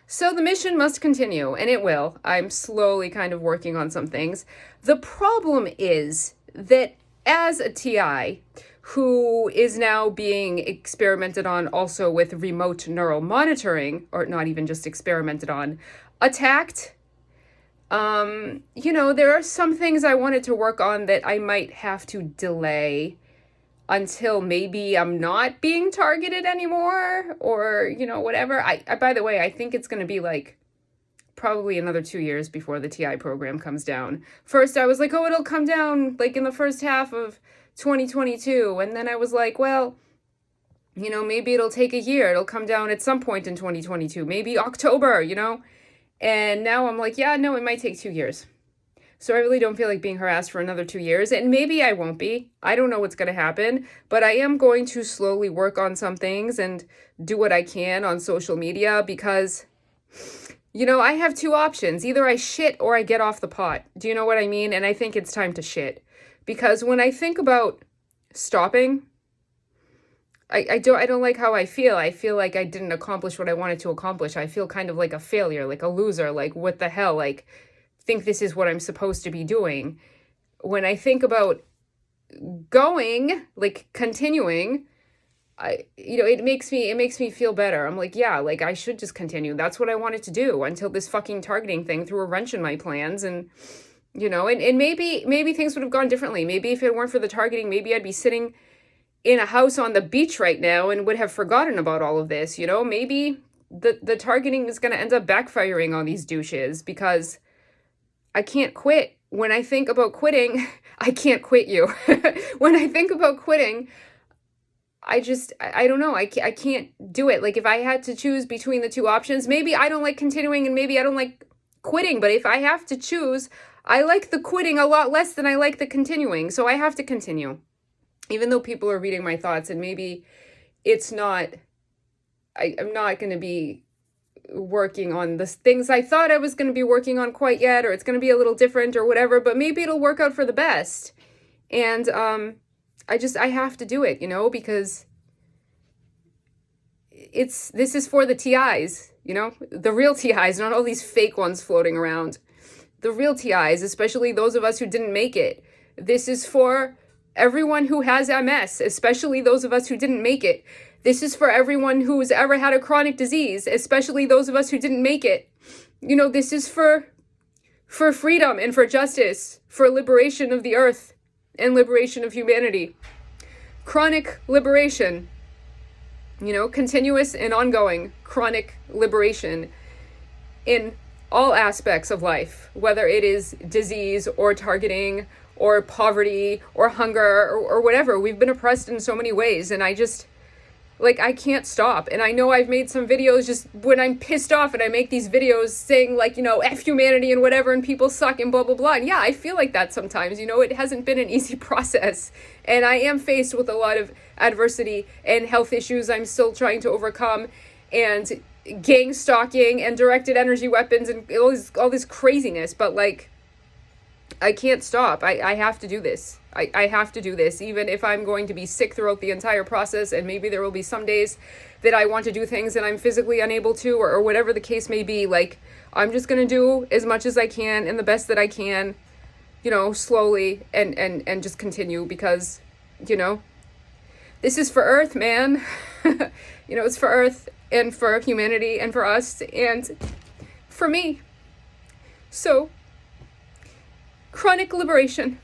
So the mission must continue, and it will. I'm slowly kind of working on some things. The problem is that as a TI who is now being experimented on also with remote neural monitoring, or not even just experimented on, attacked, there are some things I wanted to work on that I might have to delay until maybe I'm not being targeted anymore, or, whatever. By the way, I think it's going to be like probably another 2 years before the TI program comes down. First, I was like, oh, it'll come down like in the first half of 2022. And then I was like, well, maybe it'll take a year. It'll come down at some point in 2022, maybe October, And now I'm like, yeah, no, it might take 2 years. So I really don't feel like being harassed for another 2 years. And maybe I won't be. I don't know what's going to happen. But I am going to slowly work on some things and do what I can on social media because, I have two options. Either I shit or I get off the pot. Do you know what I mean? And I think it's time to shit. Because when I think about stopping, I don't like how I feel. I feel like I didn't accomplish what I wanted to accomplish. I feel kind of like a failure, like a loser, like what the hell, like think this is what I'm supposed to be doing. When I think about going, like continuing, it makes me feel better. I'm like, yeah, like I should just continue. That's what I wanted to do until this fucking targeting thing threw a wrench in my plans. And, and maybe things would have gone differently. Maybe if it weren't for the targeting, maybe I'd be sitting in a house on the beach right now and would have forgotten about all of this. Maybe the targeting is going to end up backfiring on these douches because I can't quit. When I think about quitting, I can't quit you. When I think about quitting, I don't know. I can't do it. Like if I had to choose between the two options, maybe I don't like continuing and maybe I don't like quitting. But if I have to choose, I like the quitting a lot less than I like the continuing. So I have to continue. Even though people are reading my thoughts and maybe it's not, I'm not going to be working on the things I thought I was going to be working on quite yet, or it's going to be a little different or whatever, but maybe it'll work out for the best. And I have to do it, because this is for the TIs, the real TIs, not all these fake ones floating around. The real TIs, especially those of us who didn't make it. This is for everyone who has MS, especially those of us who didn't make it. This is for everyone who's ever had a chronic disease, especially those of us who didn't make it. This is for freedom and for justice, for liberation of the earth and liberation of humanity. Chronic liberation, continuous and ongoing chronic liberation in all aspects of life, whether it is disease or targeting or poverty or hunger or whatever. We've been oppressed in so many ways, and I can't stop. And I know I've made some videos just when I'm pissed off and I make these videos saying F humanity and whatever, and people suck and blah, blah, blah. And yeah, I feel like that sometimes, it hasn't been an easy process. And I am faced with a lot of adversity and health issues I'm still trying to overcome, and gang stalking and directed energy weapons and all this craziness. But I can't stop. I have to do this. I have to do this, even if I'm going to be sick throughout the entire process, and maybe there will be some days that I want to do things and I'm physically unable to, or whatever the case may be. I'm just going to do as much as I can and the best that I can, slowly and just continue because, this is for Earth, man. It's for Earth and for humanity and for us and for me. So, chronic liberation.